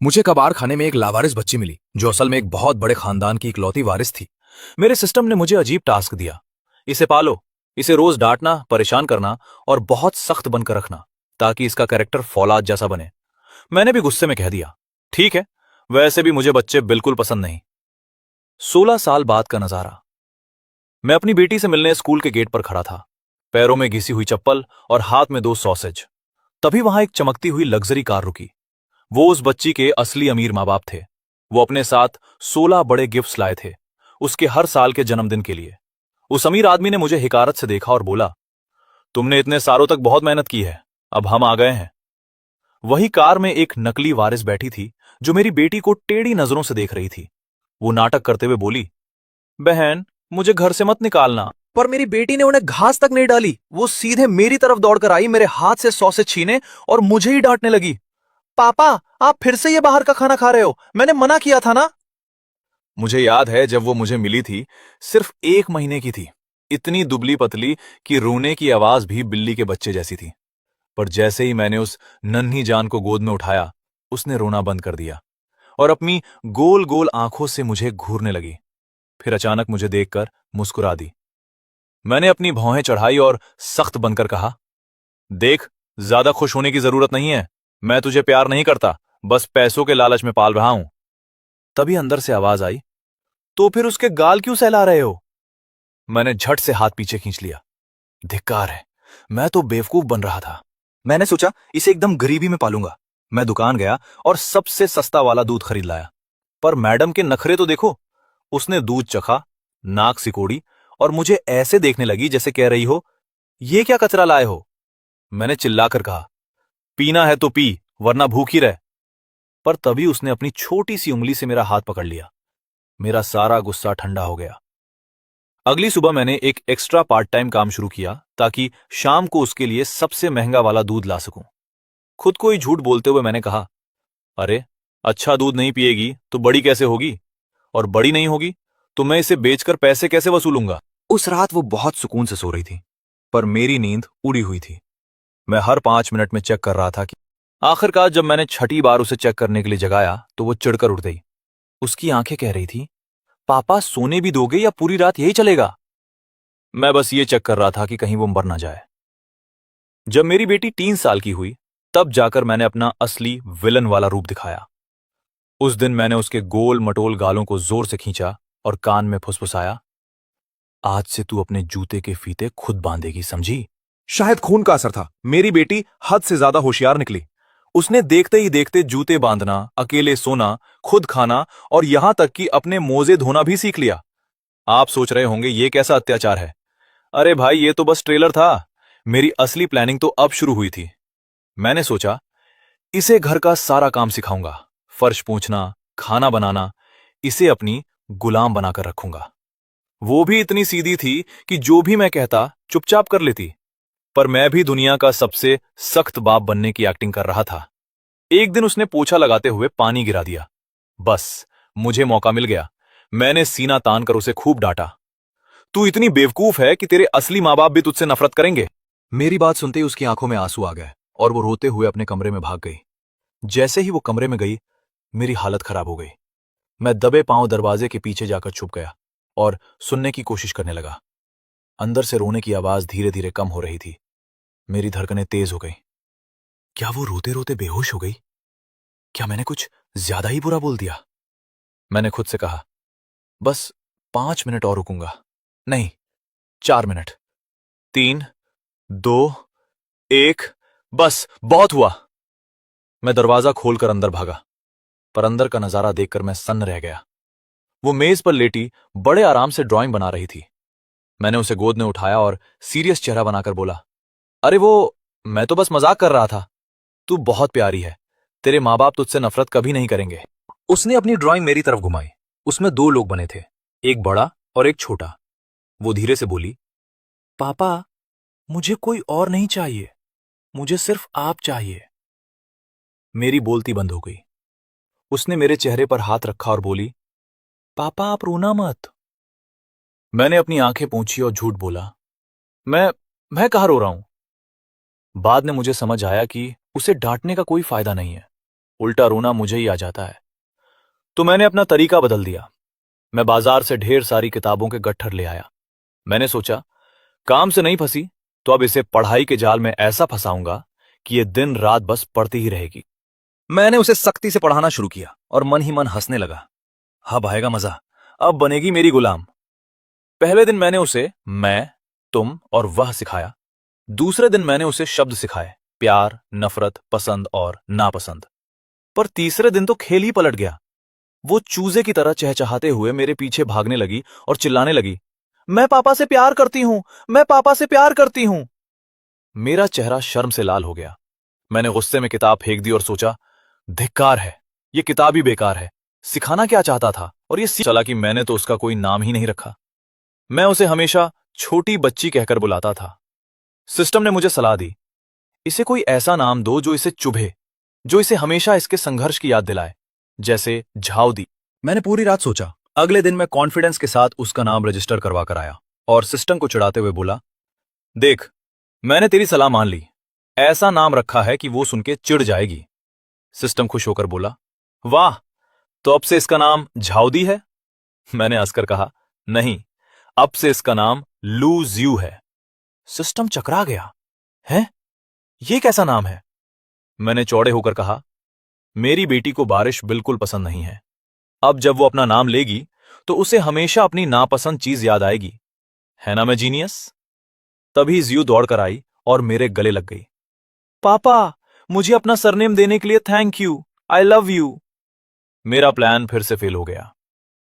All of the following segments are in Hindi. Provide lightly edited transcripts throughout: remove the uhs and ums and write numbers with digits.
मुझे कबाड़ खाने में एक लावारिस बच्ची मिली जो असल में एक बहुत बड़े खानदान की इकलौती वारिस थी। मेरे सिस्टम ने मुझे अजीब टास्क दिया। इसे पालो, इसे रोज डांटना, परेशान करना और बहुत सख्त बनकर रखना ताकि इसका कैरेक्टर फौलाद जैसा बने। मैंने भी गुस्से में कह दिया, ठीक है, वैसे भी मुझे बच्चे बिल्कुल पसंद नहीं। 16 साल बाद का नजारा। मैं अपनी बेटी से मिलने स्कूल के गेट पर खड़ा था, पैरों में घिसी हुई चप्पल और हाथ में 2 सॉसेज। तभी वहां एक चमकती हुई लग्जरी कार रुकी। वो उस बच्ची के असली अमीर माँ बाप थे। वो अपने साथ 16 बड़े गिफ्ट्स लाए थे, उसके हर साल के जन्मदिन के लिए। उस अमीर आदमी ने मुझे हिकारत से देखा और बोला, तुमने इतने सालों तक बहुत मेहनत की है, अब हम आ गए हैं। वही कार में एक नकली वारिस बैठी थी जो मेरी बेटी को टेढ़ी नजरों से देख रही थी। वो नाटक करते हुए बोली, बहन, मुझे घर से मत निकालना। पर मेरी बेटी ने उन्हें घास तक नहीं डाली। वो सीधे मेरी तरफ दौड़कर आई, मेरे हाथ से सॉसेज छीने और मुझे ही डांटने लगी। पापा, आप फिर से ये बाहर का खाना खा रहे हो, मैंने मना किया था ना। मुझे याद है जब वो मुझे मिली थी, सिर्फ 1 महीने की थी, इतनी दुबली पतली कि रोने की आवाज भी बिल्ली के बच्चे जैसी थी। पर जैसे ही मैंने उस नन्ही जान को गोद में उठाया, उसने रोना बंद कर दिया और अपनी गोल गोल आंखों से मुझे घूरने लगी। फिर अचानक मुझे देखकर मुस्कुरा दी। मैंने अपनी भौहें चढ़ाई और सख्त बनकर कहा, देख, ज्यादा खुश होने की जरूरत नहीं है। मैं तुझे प्यार नहीं करता, बस पैसों के लालच में पाल रहा हूं। तभी अंदर से आवाज आई, तो फिर उसके गाल क्यों सहला रहे हो? मैंने झट से हाथ पीछे खींच लिया। धिक्कार है, मैं तो बेवकूफ बन रहा था। मैंने सोचा इसे एकदम गरीबी में पालूंगा। मैं दुकान गया और सबसे सस्ता वाला दूध खरीद लाया। पर मैडम के नखरे तो देखो। उसने दूध चखा, नाक सिकोड़ी और मुझे ऐसे देखने लगी जैसे कह रही हो, ये क्या कचरा लाए हो? मैंने चिल्लाकर कहा, पीना है तो पी, वरना भूखी रह। पर तभी उसने अपनी छोटी सी उंगली से मेरा हाथ पकड़ लिया। मेरा सारा गुस्सा ठंडा हो गया। अगली सुबह मैंने एक एक्स्ट्रा पार्ट टाइम काम शुरू किया ताकि शाम को उसके लिए सबसे महंगा वाला दूध ला सकूं। खुद को ही झूठ बोलते हुए मैंने कहा, अरे, अच्छा दूध नहीं पिएगी तो बड़ी कैसे होगी? और बड़ी नहीं होगी तो मैं इसे बेचकर पैसे कैसे वसूलूंगा? उस रात वो बहुत सुकून से सो रही थी, पर मेरी नींद उड़ी हुई थी। मैं हर 5 मिनट में चेक कर रहा था कि आखिरकार जब मैंने छठी बार उसे चेक करने के लिए जगाया तो वो चिढ़कर उठ गई। उसकी आंखें कह रही थी, पापा, सोने भी दोगे या पूरी रात यही चलेगा? मैं बस ये चेक कर रहा था कि कहीं वो मर ना जाए। जब मेरी बेटी 3 साल की हुई, तब जाकर मैंने अपना असली विलन वाला रूप दिखाया। उस दिन मैंने उसके गोल मटोल गालों को जोर से खींचा और कान में फुसफुसाया, आज से तू अपने जूते के फीते खुद बांधेगी, समझी? शायद खून का असर था, मेरी बेटी हद से ज्यादा होशियार निकली। उसने देखते ही देखते जूते बांधना, अकेले सोना, खुद खाना और यहां तक कि अपने मोजे धोना भी सीख लिया। आप सोच रहे होंगे ये कैसा अत्याचार है? अरे भाई, ये तो बस ट्रेलर था। मेरी असली प्लानिंग तो अब शुरू हुई थी। मैंने सोचा, इसे घर का सारा काम सिखाऊंगा, फर्श पोंछना, खाना बनाना, इसे अपनी गुलाम बनाकर रखूंगा। वो भी इतनी सीधी थी कि जो भी मैं कहता चुपचाप कर लेती। पर मैं भी दुनिया का सबसे सख्त बाप बनने की एक्टिंग कर रहा था। एक दिन उसने पोछा लगाते हुए पानी गिरा दिया। बस, मुझे मौका मिल गया। मैंने सीना तान कर उसे खूब डांटा। तू इतनी बेवकूफ है कि तेरे असली माँ बाप भी तुझसे नफरत करेंगे। मेरी बात सुनते ही उसकी आंखों में आंसू आ गए और वो रोते हुए अपने कमरे में भाग गई। जैसे ही वो कमरे में गई, मेरी हालत खराब हो गई। मैं दबे पांव दरवाजे के पीछे जाकर छुप गया और सुनने की कोशिश करने लगा। अंदर से रोने की आवाज धीरे धीरे कम हो रही थी। मेरी धड़कनें तेज हो गई। क्या वो रोते रोते बेहोश हो गई? क्या मैंने कुछ ज्यादा ही बुरा बोल दिया? मैंने खुद से कहा, बस 5 मिनट और रुकूंगा। नहीं, 4 मिनट। 3, 2, 1। बस, बहुत हुआ। मैं दरवाजा खोलकर अंदर भागा, पर अंदर का नजारा देखकर मैं सन्न रह गया। वो मेज पर लेटी बड़े आराम से ड्राइंग बना रही थी। मैंने उसे गोद में उठाया और सीरियस चेहरा बनाकर बोला, अरे वो, मैं तो बस मजाक कर रहा था। तू बहुत प्यारी है, तेरे माँ बाप तुझसे नफरत कभी नहीं करेंगे। उसने अपनी ड्राइंग मेरी तरफ घुमाई। उसमें 2 लोग बने थे, एक बड़ा और एक छोटा। वो धीरे से बोली, पापा, मुझे कोई और नहीं चाहिए, मुझे सिर्फ आप चाहिए। मेरी बोलती बंद हो गई। उसने मेरे चेहरे पर हाथ रखा और बोली, पापा, आप रोना मत। मैंने अपनी आंखें पोंछी और झूठ बोला, मैं मैं कहाँ रो रहा हूं। बाद में मुझे समझ आया कि उसे डांटने का कोई फायदा नहीं है। उल्टा रोना मुझे ही आ जाता है। तो मैंने अपना तरीका बदल दिया। मैं बाजार से ढेर सारी किताबों के गट्ठर ले आया। मैंने सोचा, काम से नहीं फंसी तो अब इसे पढ़ाई के जाल में ऐसा फंसाऊंगा कि ये दिन रात बस पढ़ती ही रहेगी। मैंने उसे सख्ती से पढ़ाना शुरू किया और मन ही मन हंसने लगा। अब आएगा मजा, अब बनेगी मेरी गुलाम। पहले दिन मैंने उसे मैं, तुम और वह सिखाया। दूसरे दिन मैंने उसे शब्द सिखाए, प्यार, नफरत, पसंद और नापसंद। पर तीसरे दिन तो खेल ही पलट गया। वो चूजे की तरह चहचहाते हुए मेरे पीछे भागने लगी और चिल्लाने लगी, मैं पापा से प्यार करती हूं, मैं पापा से प्यार करती हूं। मेरा चेहरा शर्म से लाल हो गया। मैंने गुस्से में किताब फेंक दी और सोचा, धिक्कार है, ये किताब ही बेकार है। सिखाना क्या चाहता था और ये चला कि मैंने तो उसका कोई नाम ही नहीं रखा। मैं उसे हमेशा छोटी बच्ची कहकर बुलाता था। सिस्टम ने मुझे सलाह दी, इसे कोई ऐसा नाम दो जो इसे चुभे, जो इसे हमेशा इसके संघर्ष की याद दिलाए, जैसे झाउदी। मैंने पूरी रात सोचा। अगले दिन मैं कॉन्फिडेंस के साथ उसका नाम रजिस्टर करवा कर आया और सिस्टम को चिढ़ाते हुए बोला, देख, मैंने तेरी सलाह मान ली, ऐसा नाम रखा है कि वो सुन के चिढ़ जाएगी। सिस्टम खुश होकर बोला, वाह, तो अब से इसका नाम झाउदी है? मैंने हंसकर कहा, नहीं, अब से इसका नाम लूज यू है। सिस्टम चकरा गया, है? ये कैसा नाम है? मैंने चौड़े होकर कहा, मेरी बेटी को बारिश बिल्कुल पसंद नहीं है। अब जब वो अपना नाम लेगी तो उसे हमेशा अपनी नापसंद चीज याद आएगी। है ना मैं जीनियस? तभी ज्यू दौड़कर आई और मेरे गले लग गई। पापा, मुझे अपना सरनेम देने के लिए thank you, I love you. मेरा प्लान फिर से फेल हो गया।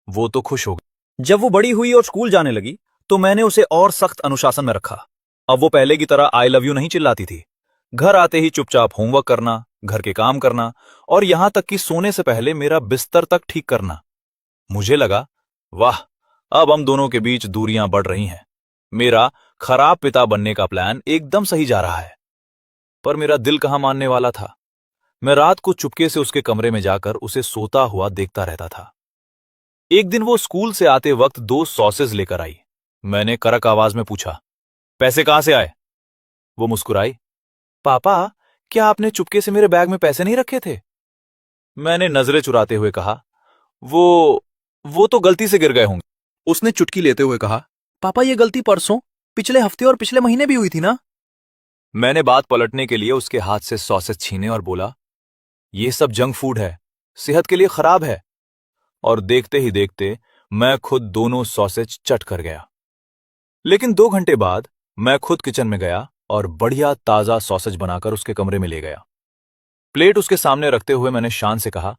वो तो खुश हो गई। जब वो बड़ी हुई और स्कूल जाने लगी तो मैंने उसे और सख्त अनुशासन में रखा। अब वो पहले की तरह आई लव यू नहीं चिल्लाती थी। घर आते ही चुपचाप होमवर्क करना, घर के काम करना और यहां तक कि सोने से पहले मेरा बिस्तर तक ठीक करना। मुझे लगा, वाह, अब हम दोनों के बीच दूरियां बढ़ रही हैं। मेरा खराब पिता बनने का प्लान एकदम सही जा रहा है। पर मेरा दिल कहां मानने वाला था। मैं रात को चुपके से उसके कमरे में जाकर उसे सोता हुआ देखता रहता था। एक दिन वो स्कूल से आते वक्त 2 सॉसेज लेकर आई। मैंने कड़क आवाज में पूछा, पैसे कहां से आए? वो मुस्कुराई, पापा, क्या आपने चुपके से मेरे बैग में पैसे नहीं रखे थे? मैंने नजरें चुराते हुए कहा, वो तो गलती से गिर गए होंगे। उसने चुटकी लेते हुए कहा, पापा, ये गलती परसों, पिछले हफ्ते और पिछले महीने भी हुई थी ना? मैंने बात पलटने के लिए उसके हाथ से सॉसेज छीने और बोला, ये सब जंक फूड है, सेहत के लिए खराब है। और देखते ही देखते मैं खुद दोनों सॉसेज चट कर गया। लेकिन 2 घंटे बाद मैं खुद किचन में गया और बढ़िया ताजा सॉसेज बनाकर उसके कमरे में ले गया। प्लेट उसके सामने रखते हुए मैंने शान से कहा,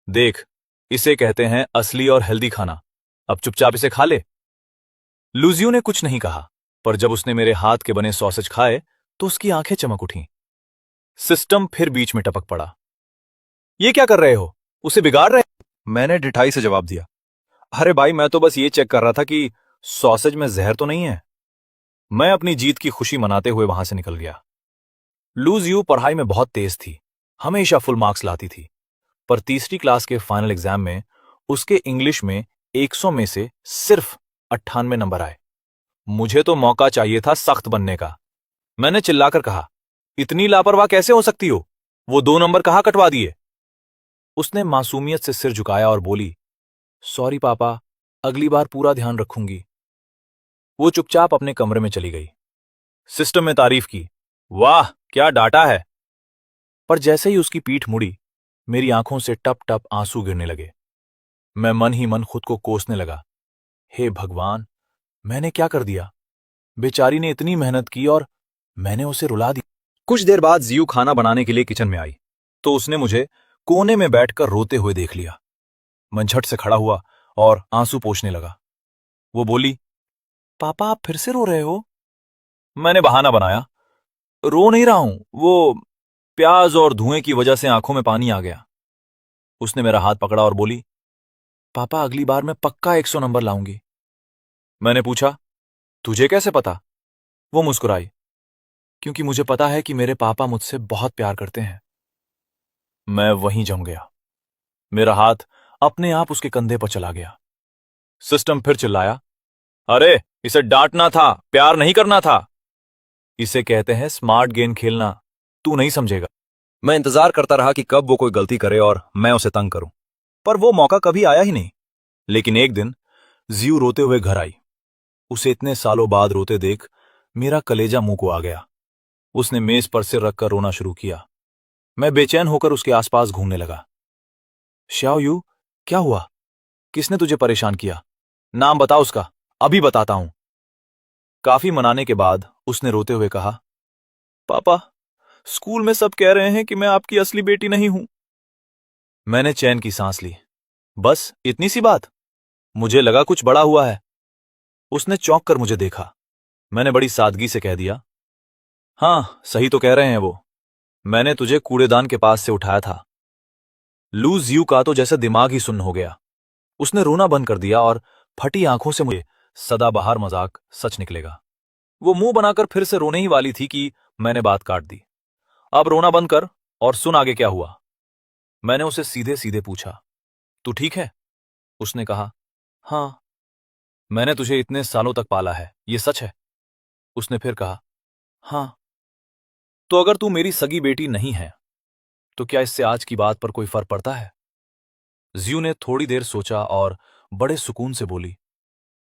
देख, इसे कहते हैं असली और हेल्दी खाना, अब चुपचाप इसे खा ले। लूजियो ने कुछ नहीं कहा, पर जब उसने मेरे हाथ के बने सॉसेज खाए तो उसकी आंखें चमक उठीं। सिस्टम फिर बीच में टपक पड़ा, ये क्या कर रहे हो, उसे बिगाड़ रहे? मैंने ढिठाई से जवाब दिया, अरे भाई, मैं तो बस ये चेक कर रहा था कि सॉसेज में जहर तो नहीं है। मैं अपनी जीत की खुशी मनाते हुए वहां से निकल गया। लूज यू पढ़ाई में बहुत तेज थी, हमेशा फुल मार्क्स लाती थी। पर तीसरी क्लास के फाइनल एग्जाम में उसके इंग्लिश में 100 में से सिर्फ 98 नंबर आए। मुझे तो मौका चाहिए था सख्त बनने का। मैंने चिल्लाकर कहा, इतनी लापरवाह कैसे हो सकती हो, वो 2 नंबर कहां कटवा दिए? उसने मासूमियत से सिर झुकाया और बोली, सॉरी पापा, अगली बार पूरा ध्यान रखूंगी। वो चुपचाप अपने कमरे में चली गई। सिस्टम में तारीफ की, वाह, क्या डाटा है। पर जैसे ही उसकी पीठ मुड़ी, मेरी आंखों से टप टप आंसू गिरने लगे। मैं मन ही मन खुद को कोसने लगा, हे भगवान, मैंने क्या कर दिया? बेचारी ने इतनी मेहनत की और मैंने उसे रुला दिया। कुछ देर बाद जियू खाना बनाने के लिए किचन में आई तो उसने मुझे कोने में बैठकर रोते हुए देख लिया। मैं झट से खड़ा हुआ और आंसू पोंछने लगा। वो बोली, पापा, आप फिर से रो रहे हो? मैंने बहाना बनाया, रो नहीं रहा हूं, वो प्याज और धुएं की वजह से आंखों में पानी आ गया। उसने मेरा हाथ पकड़ा और बोली, पापा, अगली बार मैं पक्का 100 नंबर लाऊंगी। मैंने पूछा, तुझे कैसे पता? वो मुस्कुराई, क्योंकि मुझे पता है कि मेरे पापा मुझसे बहुत प्यार करते हैं। मैं वहीं जम गया। मेरा हाथ अपने आप उसके कंधे पर चला गया। सिस्टम फिर चिल्लाया, अरे, इसे डांटना था, प्यार नहीं करना था। इसे कहते हैं स्मार्ट गेम खेलना, तू नहीं समझेगा। मैं इंतजार करता रहा कि कब वो कोई गलती करे और मैं उसे तंग करूं, पर वो मौका कभी आया ही नहीं। लेकिन एक दिन जियो रोते हुए घर आई। उसे इतने सालों बाद रोते देख मेरा कलेजा मुंह को आ गया। उसने मेज पर सिर रखकर रोना शुरू किया। मैं बेचैन होकर उसके आसपास घूमने लगा। श्याओ यू, क्या हुआ? किसने तुझे परेशान किया? नाम बता उसका, अभी बताता हूं। काफी मनाने के बाद उसने रोते हुए कहा, पापा, स्कूल में सब कह रहे हैं कि मैं आपकी असली बेटी नहीं हूं। मैंने चैन की सांस ली। बस इतनी सी बात? मुझे लगा कुछ बड़ा हुआ है। उसने चौंक कर मुझे देखा। मैंने बड़ी सादगी से कह दिया, हाँ, सही तो कह रहे हैं वो। मैंने तुझे कूड़ेदान के पास से उठाया था। लूज यू का तो जैसे दिमाग ही सुन्न हो गया। उसने रोना बंद कर दिया और फटी आंखों से मुझे सदाबहार मजाक सच निकलेगा। वो मुंह बनाकर फिर से रोने ही वाली थी कि मैंने बात काट दी। अब रोना बंद कर और सुन आगे क्या हुआ। मैंने उसे सीधे सीधे पूछा, तू ठीक है? उसने कहा, हाँ। मैंने तुझे इतने सालों तक पाला है, ये सच है? उसने फिर कहा, हाँ। तो अगर तू मेरी सगी बेटी नहीं है तो क्या इससे आज की बात पर कोई फर्क पड़ता है? ज्यू ने थोड़ी देर सोचा और बड़े सुकून से बोली,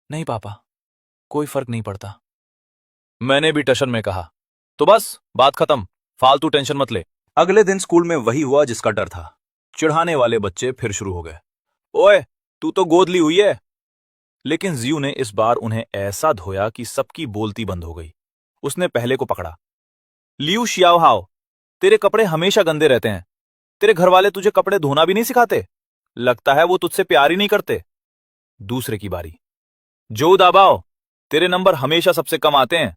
नहीं पापा, कोई फर्क नहीं पड़ता। मैंने भी टशन में कहा, तो बस बात खत्म, फालतू टेंशन मत ले। अगले दिन स्कूल में वही हुआ जिसका डर था। चिढ़ाने वाले बच्चे फिर शुरू हो गए। ओए, तू तो गोद ली हुई है। लेकिन जियो ने इस बार उन्हें ऐसा धोया कि सबकी बोलती बंद हो गई। उसने पहले को पकड़ा। लियू शियाओ हाओ, तेरे कपड़े हमेशा गंदे रहते हैं। तेरे घर वाले तुझे कपड़े धोना भी नहीं सिखाते। लगता है वो तुझसे प्यार ही नहीं करते। दूसरे की बारी। जो दाबाओ, तेरे नंबर हमेशा सबसे कम आते हैं।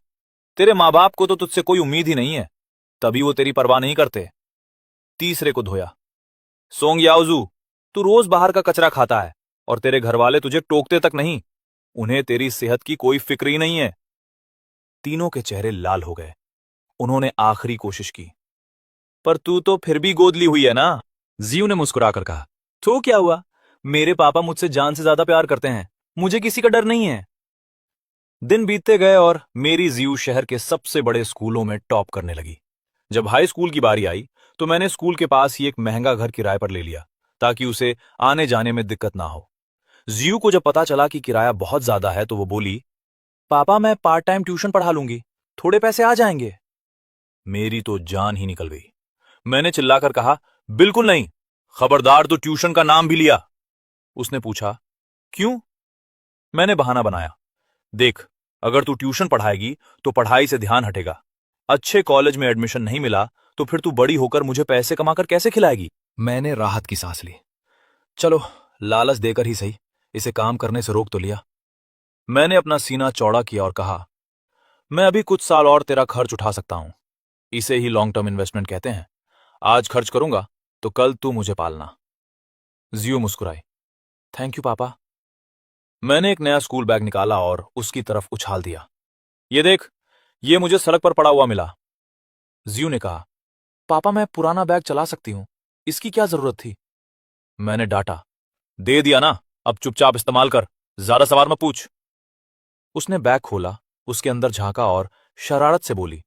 तेरे माँ बाप को तो तुझसे कोई उम्मीद ही नहीं है, तभी वो तेरी परवाह नहीं करते। तीसरे को धोया। सोंग याओजू, तू रोज बाहर का कचरा खाता है और तेरे घर वाले तुझे टोकते तक नहीं। उन्हें तेरी सेहत की कोई फिक्र ही नहीं है। तीनों के चेहरे लाल हो गए। उन्होंने आखिरी कोशिश की। पर तू तो फिर भी गोद ली हुई है ना? जियो ने मुस्कुराकर कहा, तो क्या हुआ? मेरे पापा मुझसे जान से ज्यादा प्यार करते हैं। मुझे किसी का डर नहीं है। दिन बीतते गए और मेरी जियो शहर के सबसे बड़े स्कूलों में टॉप करने लगी। जब हाई स्कूल की बारी आई तो मैंने स्कूल के पास ही एक महंगा घर किराए पर ले लिया ताकि उसे आने जाने में दिक्कत ना हो। जियो को जब पता चला कि किराया बहुत ज्यादा है तो वो बोली, पापा, मैं पार्ट टाइम ट्यूशन पढ़ा लूंगी, थोड़े पैसे आ जाएंगे। मेरी तो जान ही निकल गई। मैंने चिल्लाकर कहा, बिल्कुल नहीं, खबरदार, तो ट्यूशन का नाम भी लिया। उसने पूछा, क्यों? मैंने बहाना बनाया, देख, अगर तू ट्यूशन पढ़ाएगी तो पढ़ाई से ध्यान हटेगा। अच्छे कॉलेज में एडमिशन नहीं मिला तो फिर तू बड़ी होकर मुझे पैसे कमाकर कैसे खिलाएगी? मैंने राहत की सांस ली। चलो, लालच देकर ही सही, इसे काम करने से रोक तो लिया। मैंने अपना सीना चौड़ा किया और कहा, मैं अभी कुछ साल और तेरा खर्च उठा सकता हूं। इसे ही लॉन्ग टर्म इन्वेस्टमेंट कहते हैं। आज खर्च करूंगा तो कल तू मुझे पालना। जियो मुस्कुराई, थैंक यू पापा। मैंने एक नया स्कूल बैग निकाला और उसकी तरफ उछाल दिया। ये देख, ये मुझे सड़क पर पड़ा हुआ मिला। जियो ने कहा, पापा, मैं पुराना बैग चला सकती हूं, इसकी क्या जरूरत थी? मैंने डांटा, दे दिया ना, अब चुपचाप इस्तेमाल कर, ज्यादा सवाल मत पूछ। उसने बैग खोला, उसके अंदर झांका और शरारत से बोली,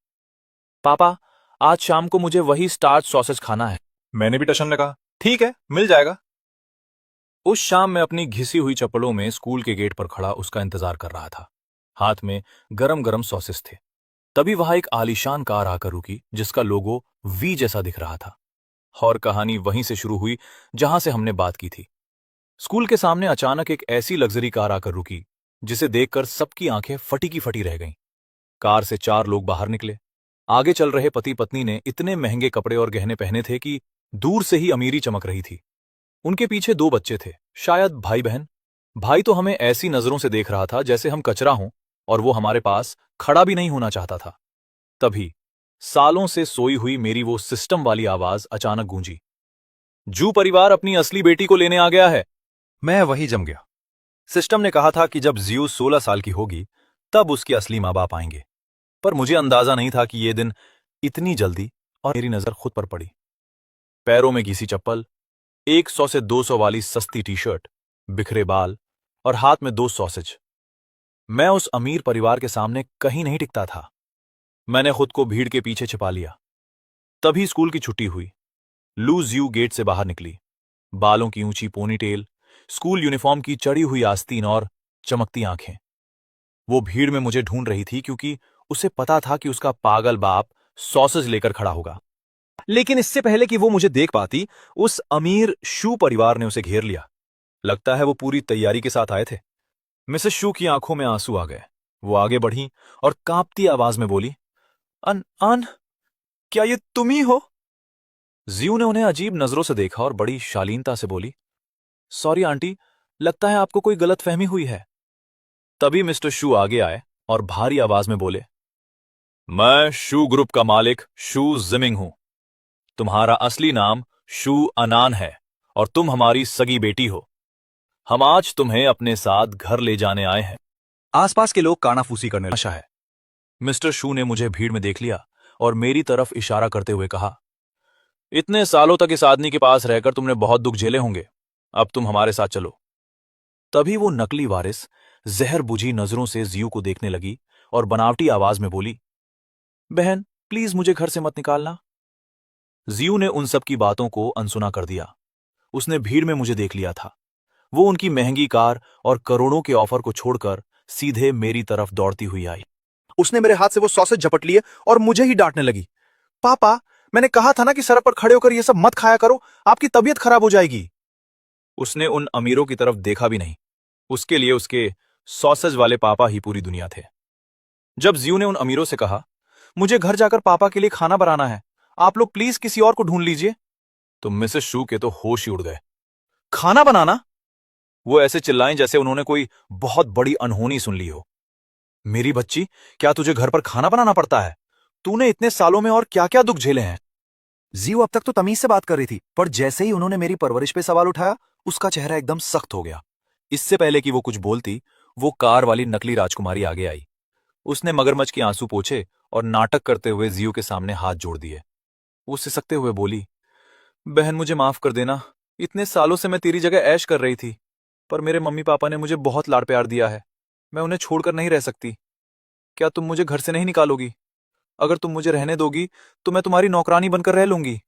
पापा, आज शाम को मुझे वही स्टार्च सॉसेज खाना है। मैंने भी टशन में कहा, ठीक है, मिल जाएगा। उस शाम मैं अपनी घिसी हुई चप्पलों में स्कूल के गेट पर खड़ा उसका इंतजार कर रहा था। हाथ में गरम गरम सॉसेस थे। तभी वहां एक आलीशान कार आकर रुकी जिसका लोगो वी जैसा दिख रहा था। और कहानी वहीं से शुरू हुई जहां से हमने बात की थी। स्कूल के सामने अचानक एक ऐसी लग्जरी कार आकर रुकी जिसे देखकर सबकी आंखें फटी की फटी रह गईं। कार से चार लोग बाहर निकले। आगे चल रहे पति पत्नी ने इतने महंगे कपड़े और गहने पहने थे कि दूर से ही अमीरी चमक रही थी। उनके पीछे दो बच्चे थे, शायद भाई बहन। भाई तो हमें ऐसी नजरों से देख रहा था जैसे हम कचरा हों और वो हमारे पास खड़ा भी नहीं होना चाहता था। तभी सालों से सोई हुई मेरी वो सिस्टम वाली आवाज अचानक गूंजी, जू परिवार अपनी असली बेटी को लेने आ गया है। मैं वही जम गया। सिस्टम ने कहा था कि जब जियो 16 साल की होगी तब उसके असली माँ बाप आएंगे, पर मुझे अंदाजा नहीं था कि ये दिन इतनी जल्दी। और मेरी नजर खुद पर पड़ी। पैरों में घिसी चप्पल, 100 से 200 वाली सस्ती टी शर्ट, बिखरे बाल और हाथ में दो सॉसेज। मैं उस अमीर परिवार के सामने कहीं नहीं टिकता था। मैंने खुद को भीड़ के पीछे छिपा लिया। तभी स्कूल की छुट्टी हुई। लू जियू गेट से बाहर निकली। बालों की ऊंची पोनीटेल, स्कूल यूनिफॉर्म की चढ़ी हुई आस्तीन और चमकती आंखें। वो भीड़ में मुझे ढूंढ रही थी क्योंकि उसे पता था कि उसका पागल बाप सॉसेज लेकर खड़ा होगा। लेकिन इससे पहले कि वो मुझे देख पाती, उस अमीर शू परिवार ने उसे घेर लिया। लगता है वो पूरी तैयारी के साथ आए थे। मिसेस शू की आंखों में आंसू आ गए। वो आगे बढ़ी और कांपती आवाज में बोली, अन अन क्या ये तुम ही हो? जियू ने उन्हें अजीब नजरों से देखा और बड़ी शालीनता से बोली, सॉरी आंटी, लगता है आपको कोई गलतफहमी हुई है। तभी मिस्टर शू आगे आए और भारी आवाज में बोले, मैं शू ग्रुप का मालिक शू जिमिंग हूं। तुम्हारा असली नाम शू अनान है और तुम हमारी सगी बेटी हो। हम आज तुम्हें अपने साथ घर ले जाने आए हैं। आसपास के लोग कानाफूसी करने लगे। है। मिस्टर शू ने मुझे भीड़ में देख लिया और मेरी तरफ इशारा करते हुए कहा, इतने सालों तक इस आदमी के पास रहकर तुमने बहुत दुख झेले होंगे। अब तुम हमारे साथ चलो। तभी वो नकली वारिस जहर बुझी नजरों से जियू को देखने लगी और बनावटी आवाज में बोली, बहन प्लीज मुझे घर से मत निकालना। जियू ने उन सब की बातों को अनसुना कर दिया। उसने भीड़ में मुझे देख लिया था। वो उनकी महंगी कार और करोड़ों के ऑफर को छोड़कर सीधे मेरी तरफ दौड़ती हुई आई। उसने मेरे हाथ से वो सॉसेज झपट लिए और मुझे ही डांटने लगी। पापा, मैंने कहा था ना कि सड़क पर खड़े होकर ये सब मत खाया करो, आपकी तबीयत खराब हो जाएगी। उसने उन अमीरों की तरफ देखा भी नहीं। उसके लिए उसके सॉसेज वाले पापा ही पूरी दुनिया थे। जब जियू ने उन अमीरों से कहा, मुझे घर जाकर पापा के लिए खाना बनाना है, आप लोग प्लीज किसी और को ढूंढ लीजिए, तो मिसेस शू के तो होश ही उड़ गए। खाना बनाना? वो ऐसे चिल्लाएं जैसे उन्होंने कोई बहुत बड़ी अनहोनी सुन ली हो। मेरी बच्ची, क्या तुझे घर पर खाना बनाना पड़ता है? तूने इतने सालों में और क्या क्या दुख झेले हैं? जियू अब तक तो तमीज से बात कर रही थी, पर जैसे ही उन्होंने मेरी परवरिश पे सवाल उठाया, उसका चेहरा एकदम सख्त हो गया। इससे पहले कि वो कुछ बोलती, वो कार वाली नकली राजकुमारी आगे आई। उसने मगरमच्छ के आंसू पोंछे और नाटक करते हुए जियू के सामने हाथ जोड़ दिए। वो सिसकते हुए बोली, बहन मुझे माफ कर देना, इतने सालों से मैं तेरी जगह ऐश कर रही थी, पर मेरे मम्मी पापा ने मुझे बहुत लाड़ प्यार दिया है। मैं उन्हें छोड़कर नहीं रह सकती। क्या तुम मुझे घर से नहीं निकालोगी? अगर तुम मुझे रहने दोगी तो मैं तुम्हारी नौकरानी बनकर रह लूंगी।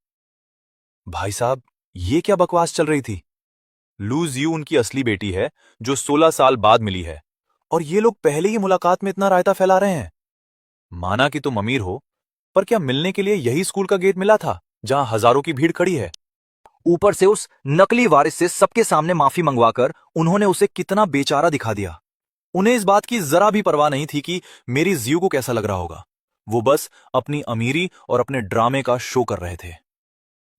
भाई साहब, ये क्या बकवास चल रही थी? लू जियू उनकी असली बेटी है जो 16 साल बाद मिली है, और ये लोग पहले ही मुलाकात में इतना रायता फैला रहे हैं। माना कि तुम अमीर हो, पर क्या मिलने के लिए यही स्कूल का गेट मिला था जहां हजारों की भीड़ खड़ी है? ऊपर से उस नकली वारिस से सबके सामने माफी मंगवाकर उन्होंने उसे कितना बेचारा दिखा दिया। उन्हें इस बात की जरा भी परवाह नहीं थी कि मेरी जियू को कैसा लग रहा होगा। वो बस अपनी अमीरी और अपने ड्रामे का शो कर रहे थे।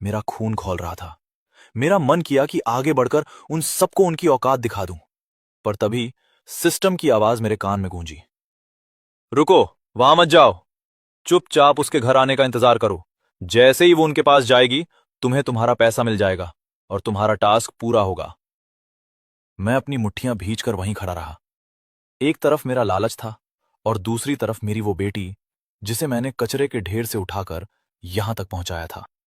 मेरा खून खौल रहा था। मेरा मन किया कि आगे बढ़कर उन सबको उनकी औकात दिखा दूं, पर तभी सिस्टम की आवाज मेरे कान में गूंजी, रुको, वहां मत जाओ, चुपचाप उसके घर आने का इंतजार करो। जैसे ही वो उनके पास जाएगी, तुम्हें तुम्हारा पैसा मिल जाएगा और तुम्हारा टास्क पूरा होगा। मैं अपनी मुट्ठियां भींचकर वहीं खड़ा रहा। एक तरफ मेरा लालच था और दूसरी तरफ मेरी वो बेटी, जिसे मैंने कचरे के ढेर से उठाकर यहां तक पहुंचाया था।